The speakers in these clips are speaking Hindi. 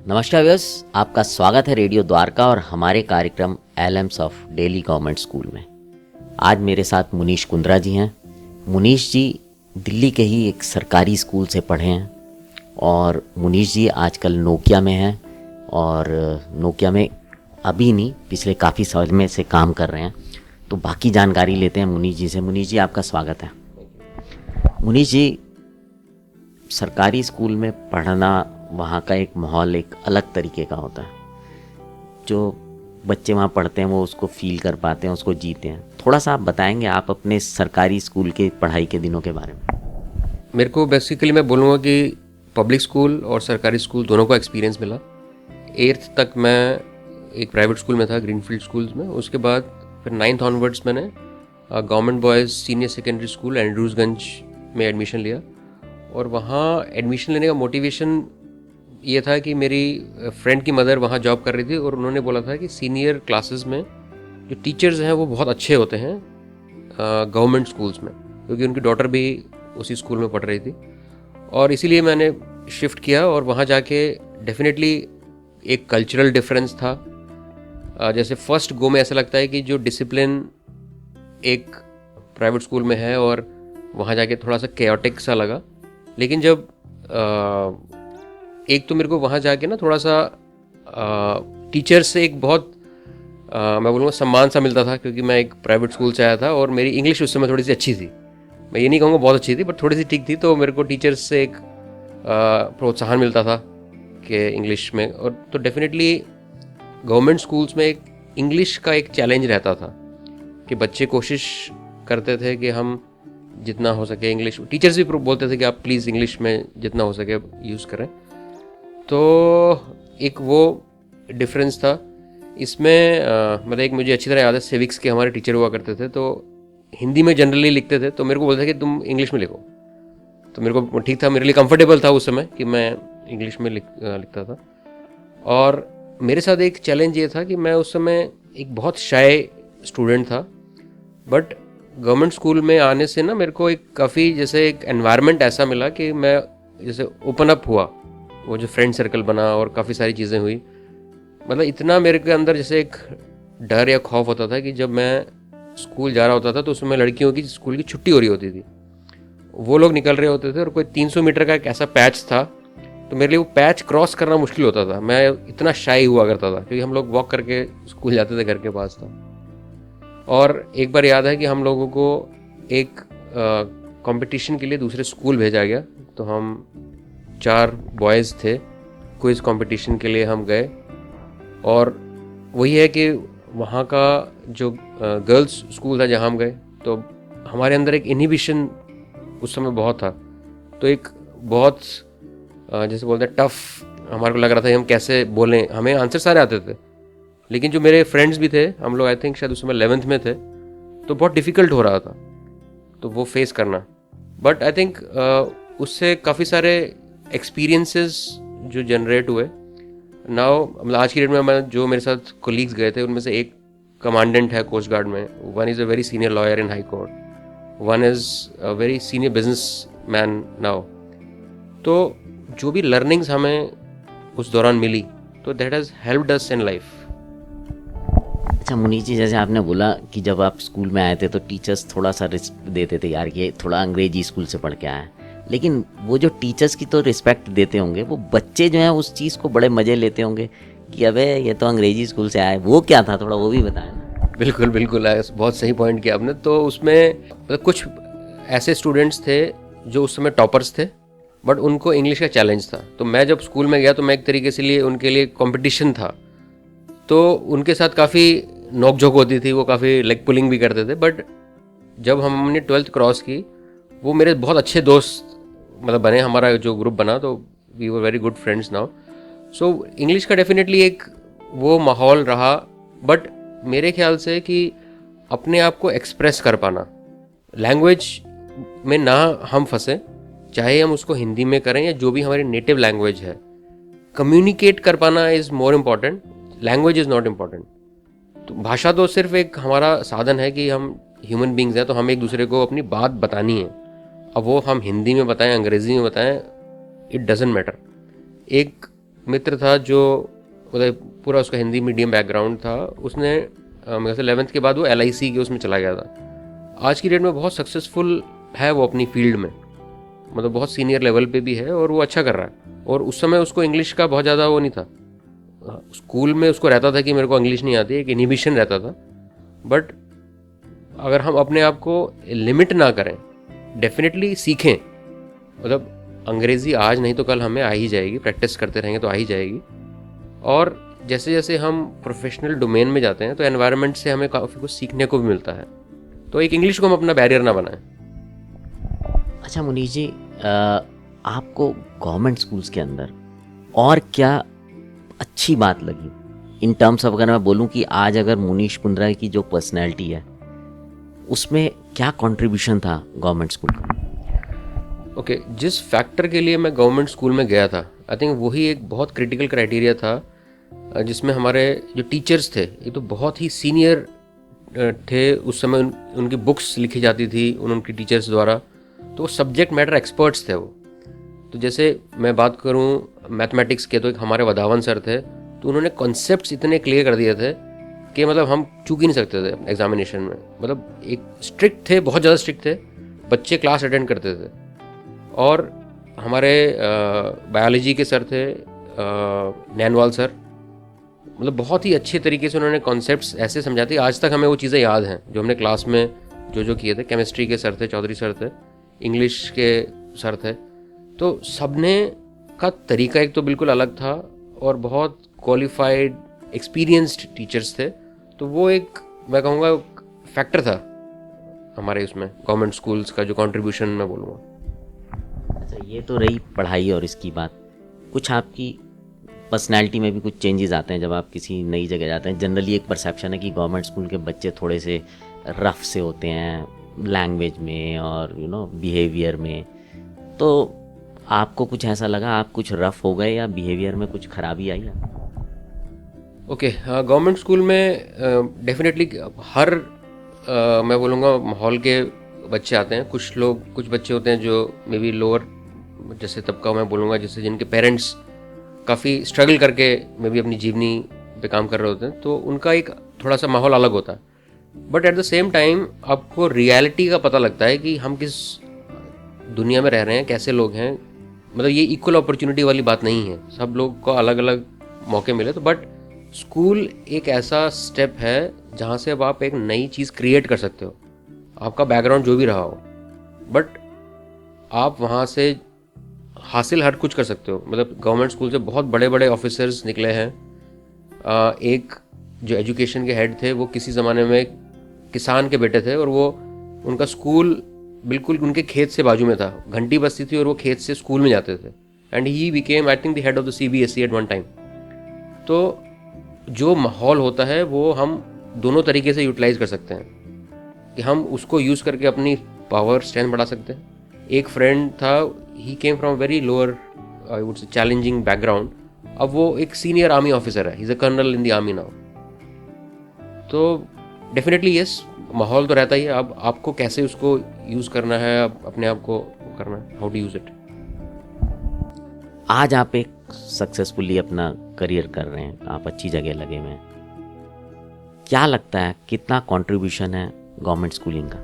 नमस्कार व्यूअर्स, आपका स्वागत है रेडियो द्वारका और हमारे कार्यक्रम एलएम्स ऑफ डेली गवर्नमेंट स्कूल में। आज मेरे साथ मुनीश कुंद्रा जी हैं। मुनीश जी दिल्ली के ही एक सरकारी स्कूल से पढ़े हैं और मुनीश जी आजकल नोकिया में हैं और नोकिया में अभी नहीं, पिछले काफ़ी समय से काम कर रहे हैं। तो बाकी जानकारी लेते हैं मुनीश जी से। मुनीश जी, आपका स्वागत है। मुनीश जी, सरकारी स्कूल में पढ़ना, वहाँ का एक माहौल एक अलग तरीके का होता है। जो बच्चे वहाँ पढ़ते हैं वो उसको फील कर पाते हैं, उसको जीते हैं। थोड़ा सा आप बताएंगे आप अपने सरकारी स्कूल के पढ़ाई के दिनों के बारे में? मेरे को बेसिकली मैं बोलूँगा कि पब्लिक स्कूल और सरकारी स्कूल दोनों का एक्सपीरियंस मिला। 8th तक मैं एक प्राइवेट स्कूल में था, ग्रीनफील्ड स्कूल्स में। उसके बाद फिर 9th ऑनवर्ड्स मैंने government boys senior secondary school Andrewsganj में एडमिशन लिया। और वहाँ एडमिशन लेने का मोटिवेशन ये था कि मेरी फ्रेंड की मदर वहाँ जॉब कर रही थी और उन्होंने बोला था कि सीनियर क्लासेस में जो टीचर्स हैं वो बहुत अच्छे होते हैं गवर्नमेंट स्कूल्स में, क्योंकि उनकी डॉटर भी उसी स्कूल में पढ़ रही थी। और इसीलिए मैंने शिफ्ट किया और वहाँ जाके डेफिनेटली एक कल्चरल डिफरेंस था। जैसे फर्स्ट गो में ऐसा लगता है कि जो डिसिप्लिन एक प्राइवेट स्कूल में है और वहाँ जाके थोड़ा सा केओटिक सा लगा। लेकिन जब एक तो मेरे को वहाँ जाके ना थोड़ा सा टीचर से एक बहुत मैं बोलूँगा सम्मान सा मिलता था, क्योंकि मैं एक प्राइवेट स्कूल से आया था और मेरी इंग्लिश उस समय थोड़ी सी अच्छी थी। मैं ये नहीं कहूँगा बहुत अच्छी थी, बट थोड़ी सी ठीक थी। तो मेरे को टीचर्स से एक प्रोत्साहन मिलता था कि इंग्लिश में। और तो डेफिनेटली गवर्नमेंट स्कूल्स में एक इंग्लिश का एक चैलेंज रहता था कि बच्चे कोशिश करते थे कि हम जितना हो सके इंग्लिश, टीचर्स भी बोलते थे कि आप प्लीज़ इंग्लिश में जितना हो सके यूज़ करें। तो एक वो डिफरेंस था इसमें। मतलब एक मुझे अच्छी तरह याद है, सिविक्स के हमारे टीचर हुआ करते थे, तो हिंदी में जनरली लिखते थे, तो मेरे को बोलते थे कि तुम इंग्लिश में लिखो। तो मेरे को ठीक था, मेरे लिए कंफर्टेबल था उस समय कि मैं इंग्लिश में लिखता था। और मेरे साथ एक चैलेंज ये था कि मैं उस समय एक बहुत शाय स्टूडेंट था, बट गवर्नमेंट स्कूल में आने से ना मेरे को एक काफ़ी जैसे एक एनवायरनमेंट ऐसा मिला कि मैं जैसे ओपन अप हुआ, वो जो फ्रेंड सर्कल बना और काफ़ी सारी चीज़ें हुई। मतलब इतना मेरे के अंदर जैसे एक डर या खौफ होता था कि जब मैं स्कूल जा रहा होता था तो उस समय लड़कियों की स्कूल की छुट्टी हो रही होती थी, वो लोग निकल रहे होते थे और कोई 300 मीटर का एक ऐसा पैच था, तो मेरे लिए वो पैच क्रॉस करना मुश्किल होता था। मैं इतना शाई हुआ करता था, क्योंकि हम लोग वॉक करके स्कूल जाते थे, घर के पास था। और एक बार याद है कि हम लोगों को एक कंपटीशन के लिए दूसरे स्कूल भेजा गया। तो हम 4 बॉयज़ थे, क्विज़ कंपटीशन के लिए हम गए। और वही है कि वहाँ का जो गर्ल्स स्कूल था जहाँ हम गए, तो हमारे अंदर एक इनहिबिशन उस समय बहुत था। तो एक बहुत जैसे बोलते हैं टफ हमारे को लग रहा था कि हम कैसे बोलें। हमें आंसर सारे आते थे, लेकिन जो मेरे फ्रेंड्स भी थे, हम लोग आई थिंक शायद उस समय 11th में थे, तो बहुत डिफ़िकल्ट हो रहा था तो वो फेस करना। बट आई थिंक उससे काफ़ी सारे एक्सपीरियंसेस जो जनरेट हुए। नाउ मतलब आज की डेट में मैं जो मेरे साथ कोलीग्स गए थे, उनमें से एक कमांडेंट है कोस्ट गार्ड में, one is a very senior lawyer in high court, one is a very senior business man now. तो जो भी लर्निंग्स हमें उस दौरान मिली, तो that has helped us in life. अच्छा मुनीश जी, जैसे आपने बोला कि जब आप स्कूल में आए थे तो टीचर्स थोड़ा सा रिस्पेक्ट देते थे, यार ये थोड़ा अंग्रेजी स्कूल से पढ़ के आया है। लेकिन वो जो टीचर्स की तो रिस्पेक्ट देते होंगे, वो बच्चे जो हैं उस चीज़ को बड़े मज़े लेते होंगे कि अबे ये तो अंग्रेजी स्कूल से आया है। वो क्या था, थोड़ा वो भी बताएं ना। बिल्कुल बिल्कुल, बहुत सही पॉइंट किया आपने। तो उसमें मतलब कुछ ऐसे स्टूडेंट्स थे जो उस समय टॉपर्स थे, बट उनको इंग्लिश का चैलेंज था। तो मैं जब स्कूल में गया तो मैं एक तरीके से लिए उनके लिए कंपटीशन था, तो उनके साथ काफ़ी नोक झोंक होती थी, वो काफ़ी लेग पुलिंग भी करते थे। बट जब हमने 12th क्रॉस की, वो मेरे बहुत अच्छे दोस्त मतलब बने, हमारा जो ग्रुप बना, तो we were very good friends now. So English का डेफिनेटली एक वो माहौल रहा, बट मेरे ख्याल से कि अपने आप को एक्सप्रेस कर पाना, लैंग्वेज में ना हम फंसे, चाहे हम उसको हिंदी में करें या जो भी हमारी नेटिव लैंग्वेज है, कम्युनिकेट कर पाना is more important, language is not important. तो भाषा तो सिर्फ एक हमारा साधन है कि हम ह्यूमन बींग्स हैं, तो हमें एक दूसरे को अपनी बात बतानी है। अब वो हम हिंदी में बताएं, अंग्रेज़ी में बताएं, इट डजेंट मैटर। एक मित्र था जो मतलब पूरा उसका हिंदी मीडियम बैकग्राउंड था, उसने मेरे से 11th के बाद वो LIC के उसमें चला गया था। आज की डेट में बहुत सक्सेसफुल है वो अपनी फील्ड में, मतलब बहुत सीनियर लेवल पे भी है और वो अच्छा कर रहा है। और उस समय उसको इंग्लिश का बहुत ज़्यादा वो नहीं था, स्कूल में उसको रहता था कि मेरे को इंग्लिश नहीं आती, एक इनहिबिशन रहता था। बट अगर हम अपने आप को लिमिट ना करें, डेफिनेटली सीखें, मतलब अंग्रेज़ी आज नहीं तो कल हमें आ ही जाएगी, प्रैक्टिस करते रहेंगे तो आ ही जाएगी। और जैसे जैसे हम प्रोफेशनल डोमेन में जाते हैं तो एनवायरनमेंट से हमें काफ़ी कुछ सीखने को भी मिलता है। तो एक इंग्लिश को हम अपना बैरियर ना बनाएं। अच्छा मुनीश जी, आपको गवर्नमेंट स्कूल्स के अंदर और क्या अच्छी बात लगी इन टर्म्स ऑफ, अगर मैं बोलूं कि आज अगर मुनीश कुंद्रा की जो पर्सनैलिटी है उसमें क्या कंट्रीब्यूशन था गवर्नमेंट स्कूल का? ओके, जिस फैक्टर के लिए मैं गवर्नमेंट स्कूल में गया था, आई थिंक वही एक बहुत क्रिटिकल क्राइटेरिया था, जिसमें हमारे जो टीचर्स थे ये तो बहुत ही सीनियर थे उस समय, उनकी बुक्स लिखी जाती थी उनकी टीचर्स द्वारा, तो वो सब्जेक्ट मैटर एक्सपर्ट्स थे वो। तो जैसे मैं बात करूं मैथमेटिक्स के, तो एक हमारे वधावन सर थे, तो उन्होंने कॉन्सेप्ट्स इतने क्लियर कर दिए थे कि मतलब हम चूक ही नहीं सकते थे एग्जामिनेशन में। मतलब एक स्ट्रिक्ट थे, बहुत ज़्यादा स्ट्रिक्ट थे, बच्चे क्लास अटेंड करते थे। और हमारे बायोलॉजी के सर थे नैनवाल सर, मतलब बहुत ही अच्छे तरीके से उन्होंने कॉन्सेप्ट्स ऐसे समझाते, आज तक हमें वो चीज़ें याद हैं जो हमने क्लास में जो किए थे। केमिस्ट्री के सर थे, चौधरी सर थे, इंग्लिश के सर थे, तो सबने का तरीका एक तो बिल्कुल अलग था और बहुत क्वालिफाइड एक्सपीरियंस्ड टीचर्स थे। तो वो एक मैं कहूँगा फैक्टर था हमारे उसमें गवर्नमेंट स्कूल्स का, जो कंट्रीब्यूशन मैं बोलूँगा। अच्छा, ये तो रही पढ़ाई और इसकी बात। कुछ आपकी पर्सनैलिटी में भी कुछ चेंजेस आते हैं जब आप किसी नई जगह जाते हैं? जनरली एक परसेप्शन है कि गवर्नमेंट स्कूल के बच्चे थोड़े से रफ से होते हैं लैंग्वेज में और बिहेवियर में, तो आपको कुछ ऐसा लगा, आप कुछ रफ हो गए या बिहेवियर में कुछ खराबी आई? ओके, गवर्नमेंट स्कूल में डेफिनेटली हर मैं बोलूँगा माहौल के बच्चे आते हैं। कुछ बच्चे होते हैं जो मे बी लोअर जैसे तबका मैं बोलूँगा, जैसे जिनके पेरेंट्स काफ़ी स्ट्रगल करके मे बी अपनी जीवनी पे काम कर रहे होते हैं, तो उनका एक थोड़ा सा माहौल अलग होता है। But at the same time आपको रियलिटी का पता लगता है कि हम किस दुनिया में रह रहे हैं, कैसे लोग हैं। मतलब ये इक्वल अपॉर्चुनिटी वाली बात नहीं है, सब लोग को अलग अलग मौके मिले। तो बट स्कूल एक ऐसा स्टेप है जहाँ से अब आप एक नई चीज़ क्रिएट कर सकते हो, आपका बैकग्राउंड जो भी रहा हो, बट आप वहाँ से हासिल हर कुछ कर सकते हो। मतलब गवर्नमेंट स्कूल से बहुत बड़े बड़े ऑफिसर्स निकले हैं। एक जो एजुकेशन के हेड थे वो किसी ज़माने में किसान के बेटे थे और वो उनका स्कूल बिल्कुल उनके खेत से बाजू में था, घंटी बजती थी और वो खेत से स्कूल में जाते थे। And he became I think the head of the CBSE at one time. तो जो माहौल होता है वो हम दोनों तरीके से यूटिलाइज कर सकते हैं कि हम उसको यूज़ करके अपनी पावर स्ट्रेंथ बढ़ा सकते हैं। एक फ्रेंड था, he came from very lower I would say challenging background, अब वो एक सीनियर आर्मी ऑफिसर है, he is a colonel in the army now. तो डेफिनेटली यस, माहौल तो रहता ही है, अब आपको कैसे उसको यूज़ करना है, अपने आप को करना है, हाउ टू यूज़ इट। आज आप एक सक्सेसफुली अपना करियर कर रहे हैं, आप अच्छी जगह लगे हुए हैं, क्या लगता है कितना कंट्रीब्यूशन है गवर्नमेंट स्कूलिंग का?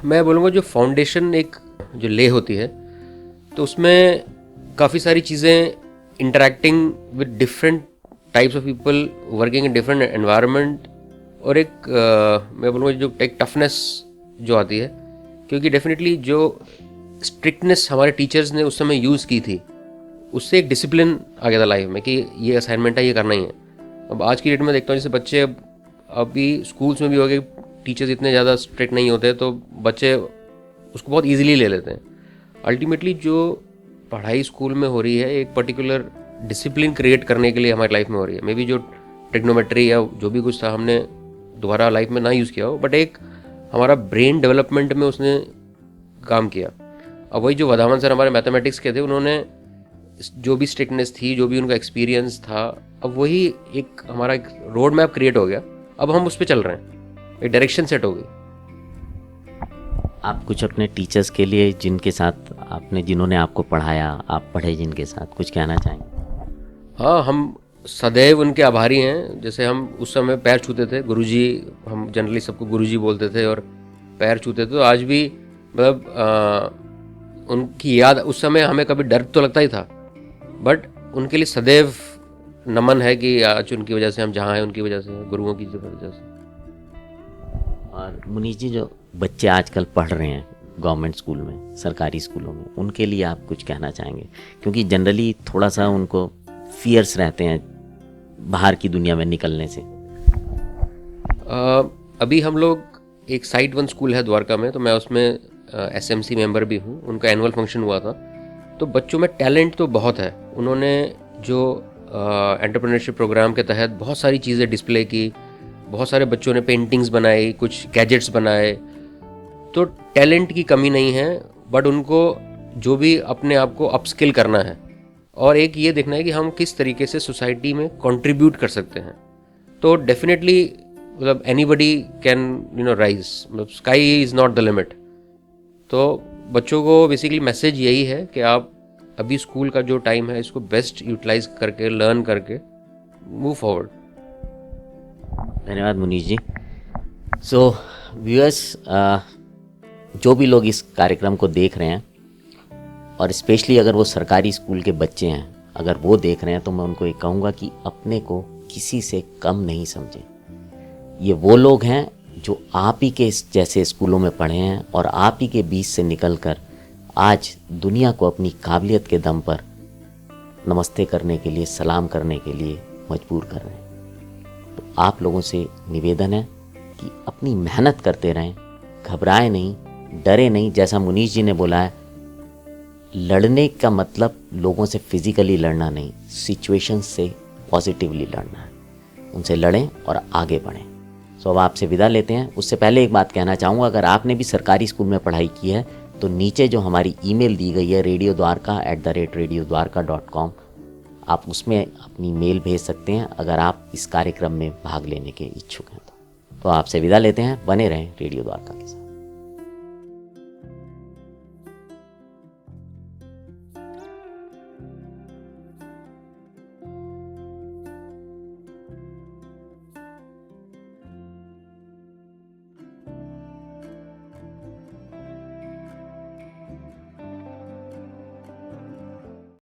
मैं बोलूँगा जो फाउंडेशन एक जो ले होती है, तो उसमें काफ़ी सारी चीज़ें, interacting with different types of people, working in different environment, और एक मैं बोलूँगा जो एक टफनेस जो आती है, क्योंकि डेफिनेटली जो स्ट्रिक्टनेस हमारे टीचर्स ने उस समय यूज़ की थी, उससे एक डिसिप्लिन आ गया था लाइफ में कि ये असाइनमेंट है, ये करना ही है। अब आज की डेट में देखता हूँ जैसे बच्चे अभी स्कूल्स में भी हो गए, टीचर्स इतने ज़्यादा स्ट्रिक्ट नहीं होते, तो बच्चे उसको बहुत ईजिली ले लेते हैं। अल्टीमेटली जो पढ़ाई स्कूल में हो रही है एक पर्टिकुलर डिसिप्लिन क्रिएट करने के लिए हमारी लाइफ में हो रही है। मे बी जो ट्रिग्नोमेट्री या जो भी कुछ था हमने दोबारा लाइफ में ना यूज़ किया हो, बट एक हमारा ब्रेन डेवलपमेंट में उसने काम किया। अब वही जो वधावन सर हमारे मैथमेटिक्स के थे, उन्होंने जो भी स्ट्रिक्टनेस थी, जो भी उनका एक्सपीरियंस था, अब वही एक हमारा एक रोड मैप क्रिएट हो गया। अब हम उस पर चल रहे हैं, एक डायरेक्शन सेट हो गई। आप कुछ अपने टीचर्स के लिए जिनके साथ आपने जिन्होंने आपको पढ़ाया, आप पढ़े जिनके साथ, कुछ कहना चाहेंगे? हाँ, हम सदैव उनके आभारी हैं। जैसे हम उस समय पैर छूते थे, गुरुजी, हम जनरली सबको गुरुजी बोलते थे और पैर छूते थे, तो आज भी मतलब उनकी याद, उस समय हमें कभी डर तो लगता ही था, बट उनके लिए सदैव नमन है कि आज उनकी वजह से हम जहाँ हैं, उनकी वजह से, गुरुओं की वजह से। और मुनीश जी, जो बच्चे आजकल पढ़ रहे हैं गवर्नमेंट स्कूल में, सरकारी स्कूलों में, उनके लिए आप कुछ कहना चाहेंगे? क्योंकि जनरली थोड़ा सा उनको फियर्स रहते हैं बाहर की दुनिया में निकलने से। अभी हम लोग, एक साइट 1 स्कूल है द्वारका में, तो मैं उसमें SMC मेंबर भी हूँ। उनका एनुअल फंक्शन हुआ था, तो बच्चों में टैलेंट तो बहुत है। उन्होंने जो एंटरप्रेन्योरशिप प्रोग्राम के तहत बहुत सारी चीज़ें डिस्प्ले की, बहुत सारे बच्चों ने पेंटिंग्स बनाई, कुछ गैजेट्स बनाए, तो टैलेंट की कमी नहीं है, बट उनको जो भी अपने आप को अपस्किल करना है और एक ये देखना है कि हम किस तरीके से सोसाइटी में कंट्रीब्यूट कर सकते हैं। तो डेफिनेटली मतलब एनीबडी कैन राइज, मतलब sky is not the limit. तो बच्चों को बेसिकली मैसेज यही है कि आप अभी स्कूल का जो टाइम है इसको बेस्ट यूटिलाइज करके, लर्न करके मूव फॉरवर्ड। धन्यवाद मुनीश जी। सो व्यूअर्स, जो भी लोग इस कार्यक्रम को देख रहे हैं और स्पेशली अगर वो सरकारी स्कूल के बच्चे हैं, अगर वो देख रहे हैं, तो मैं उनको ये कहूँगा कि अपने को किसी से कम नहीं समझें। ये वो लोग हैं जो आप ही के जैसे स्कूलों में पढ़े हैं और आप ही के बीच से निकलकर आज दुनिया को अपनी काबिलियत के दम पर नमस्ते करने के लिए, सलाम करने के लिए मजबूर कर रहे हैं। तो आप लोगों से निवेदन है कि अपनी मेहनत करते रहें, घबराएं नहीं, डरे नहीं। जैसा मुनीश जी ने बोला है, लड़ने का मतलब लोगों से फिजिकली लड़ना नहीं, सिचुएशन से पॉजिटिवली लड़ना है। उनसे लड़ें और आगे बढ़ें। सो अब आपसे विदा लेते हैं। उससे पहले एक बात कहना चाहूँगा, अगर आपने भी सरकारी स्कूल में पढ़ाई की है तो नीचे जो हमारी ईमेल दी गई है radiodwarka@radiodwarka.com, आप उसमें अपनी मेल भेज सकते हैं अगर आप इस कार्यक्रम में भाग लेने के इच्छुक हैं। तो आपसे विदा लेते हैं, बने रहें रेडियो द्वारका के साथ।